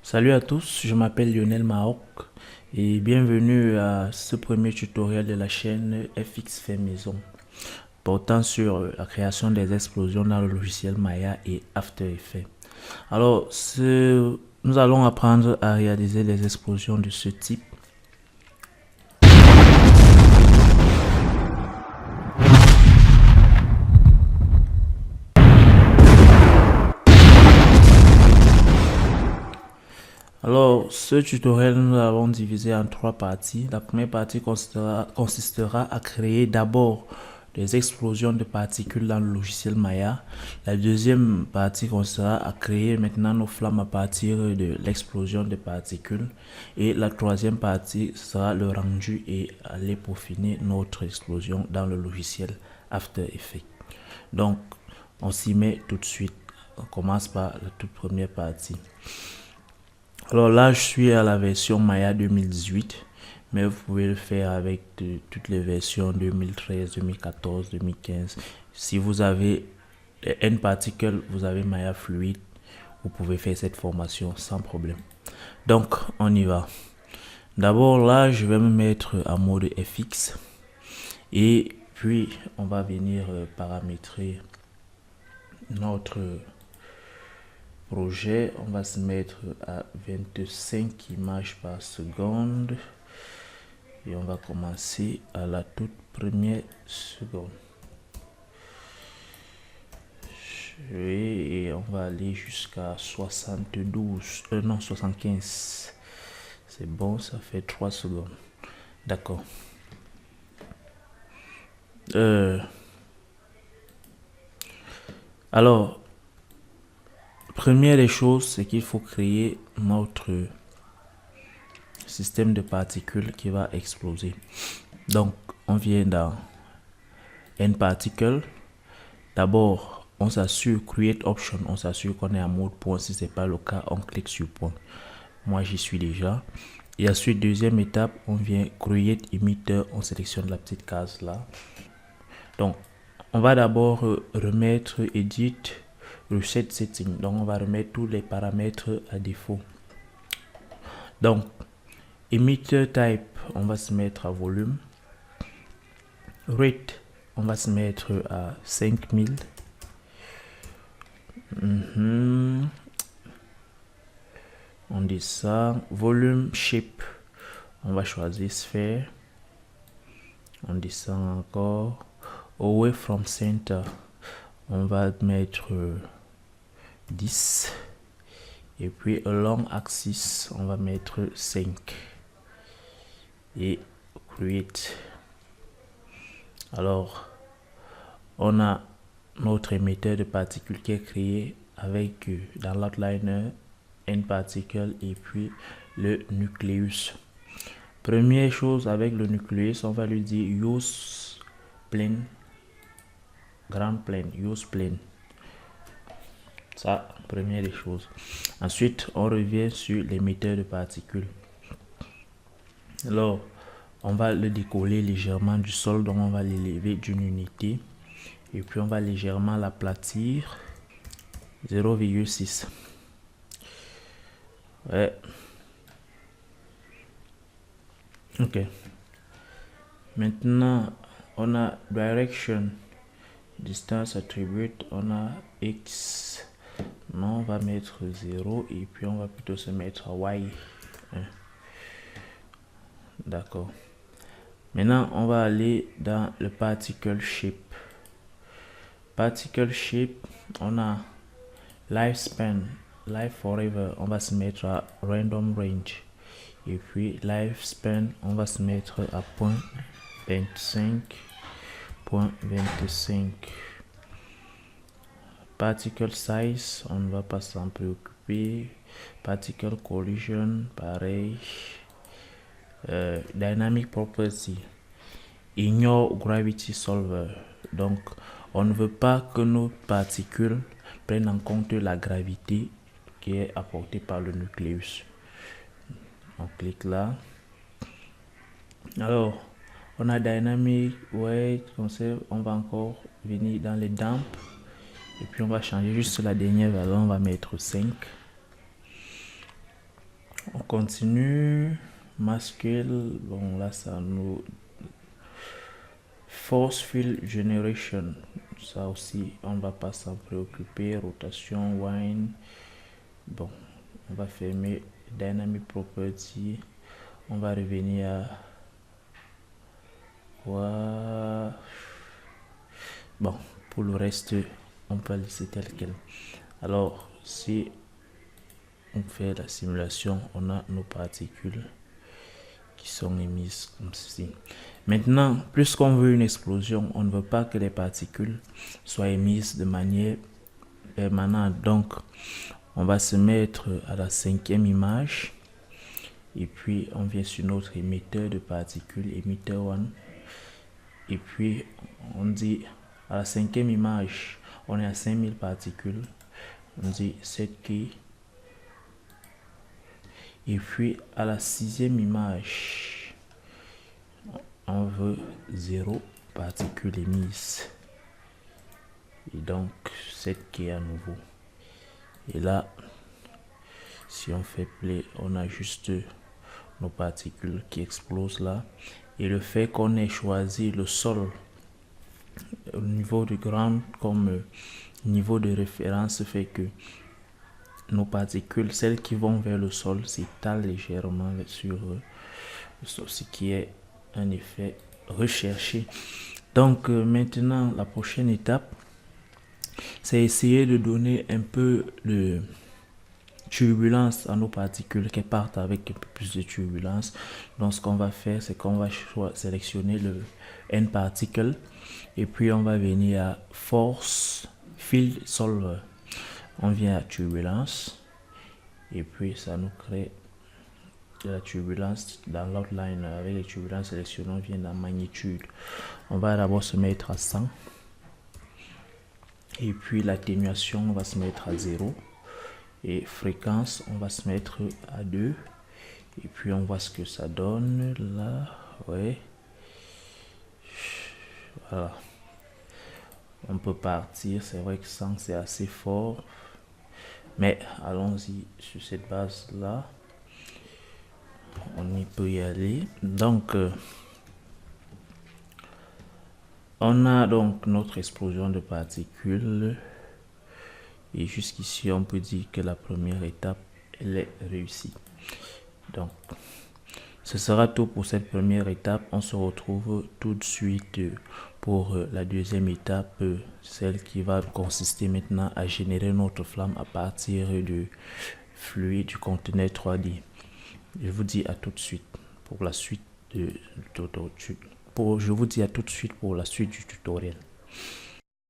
Salut à tous, je m'appelle Lionel Maroc et bienvenue à ce premier tutoriel de la chaîne FX Fait Maison portant sur la création des explosions dans le logiciel Maya et After Effects. Alors, nous allons apprendre à réaliser des explosions de ce type. Alors, ce tutoriel, nous l'avons divisé en trois parties. La première partie consistera à créer d'abord des explosions de particules dans le logiciel Maya. La deuxième partie consistera à créer maintenant nos flammes à partir de l'explosion de particules. Et la troisième partie sera le rendu et aller peaufiner notre explosion dans le logiciel After Effects. Donc, on s'y met tout de suite. On commence par la toute première partie. Alors là, je suis à la version Maya 2018, mais vous pouvez le faire avec toutes les versions 2013, 2014, 2015. Si vous avez N-Particle, vous avez Maya Fluid, vous pouvez faire cette formation sans problème. Donc, on y va. D'abord là, je vais me mettre en mode FX et puis on va venir paramétrer notre projet. On va se mettre à 25 images par seconde et on va commencer à la toute première seconde et on va aller jusqu'à 72 non 75. C'est bon, ça fait 3 secondes. D'accord. Alors, première des choses, c'est qu'il faut créer notre système de particules qui va exploser. Donc, on vient dans N-Particle. D'abord, on s'assure Create Option, on s'assure qu'on est en mode point. Si ce n'est pas le cas, on clique sur point. Moi, j'y suis déjà. Et ensuite, deuxième étape, on vient Create Emitter, on sélectionne la petite case là. Donc, on va d'abord remettre Edit Reset Setting. Donc, on va remettre tous les paramètres à défaut. Donc, Emitter Type, on va se mettre à volume. Rate, on va se mettre à 5000. On descend. Volume Shape, on va choisir sphère. On descend encore. Away from Center, on va mettre 10. Et puis along axis, on va mettre 5. Et create. Alors, on a notre émetteur de particules qui est créé avec dans l'outliner N-Particle et puis le nucléus. Première chose avec le nucléus, on va lui dire use plane, grand plane, use plane. Ça, première des choses. Ensuite, on revient sur l'émetteur de particules. Alors, on va le décoller légèrement du sol, donc on va l'élever d'une unité. Et puis, on va légèrement l'aplatir. 0,6. Ouais. Ok. Maintenant, on a Direction, Distance Attribute, on a X. Non, on va mettre 0 et puis on va plutôt se mettre à Y. D'accord. Maintenant, on va aller dans le Particle Shape. Particle Shape, on a Lifespan, Life Forever, on va se mettre à Random Range. Et puis Lifespan, on va se mettre à 0.25. 0.25. Particle Size, on ne va pas s'en préoccuper. Particle Collision, pareil. Dynamic Property, Ignore Gravity Solver. Donc, on ne veut pas que nos particules prennent en compte la gravité qui est apportée par le nucléus. On clique là. Alors, on a Dynamic Weight, on va encore venir dans les damp. Et puis, on va changer juste la dernière valeur, on va mettre 5. On continue. Masquel, bon là ça nous... Force Field Generation, ça aussi on va pas s'en préoccuper. Rotation, wine, bon on va fermer Dynamic Property, on va revenir à bon, pour le reste on peut laisser tel quel. Alors si on fait la simulation, on a nos particules qui sont émises comme ceci. Maintenant, puisqu'on veut une explosion, on ne veut pas que les particules soient émises de manière permanente. Donc, on va se mettre à la 5e image. Et puis, on vient sur notre émetteur de particules, émetteur 1. Et puis, on dit à la 5e image, on est à 5000 particules. On dit set key. Et puis, à la 6e image, on veut 0 particules émises. Et donc, cette qui est à nouveau. Et là, si on fait play, on a juste nos particules qui explosent là. Et le fait qu'on ait choisi le sol au niveau du ground comme niveau de référence fait que nos particules, celles qui vont vers le sol, s'étalent légèrement sur le sol, ce qui est un effet recherché. Donc maintenant, la prochaine étape, c'est essayer de donner un peu de turbulence à nos particules qui partent avec un peu plus de turbulence. Donc ce qu'on va faire, c'est qu'on va sélectionner le N particle et puis on va venir à Force Field Solver. On vient à turbulence et puis ça nous crée de la turbulence dans l'outline. Avec les turbulences sélectionnées, on vient dans magnitude. On va d'abord se mettre à 100 et puis l'atténuation on va se mettre à 0 et fréquence on va se mettre à 2 et puis on voit ce que ça donne là. Ouais, voilà, on peut partir. C'est vrai que 100 c'est assez fort, mais allons-y sur cette base là, on y peut y aller. Donc on a donc notre explosion de particules et jusqu'ici on peut dire que la première étape elle est réussie. Donc ce sera tout pour cette première étape. On se retrouve tout de suite pour la deuxième étape, celle qui va consister maintenant à générer notre flamme à partir du fluide du conteneur 3D. Je vous dis à tout de suite pour la suite je vous dis à tout de suite pour la suite du tutoriel.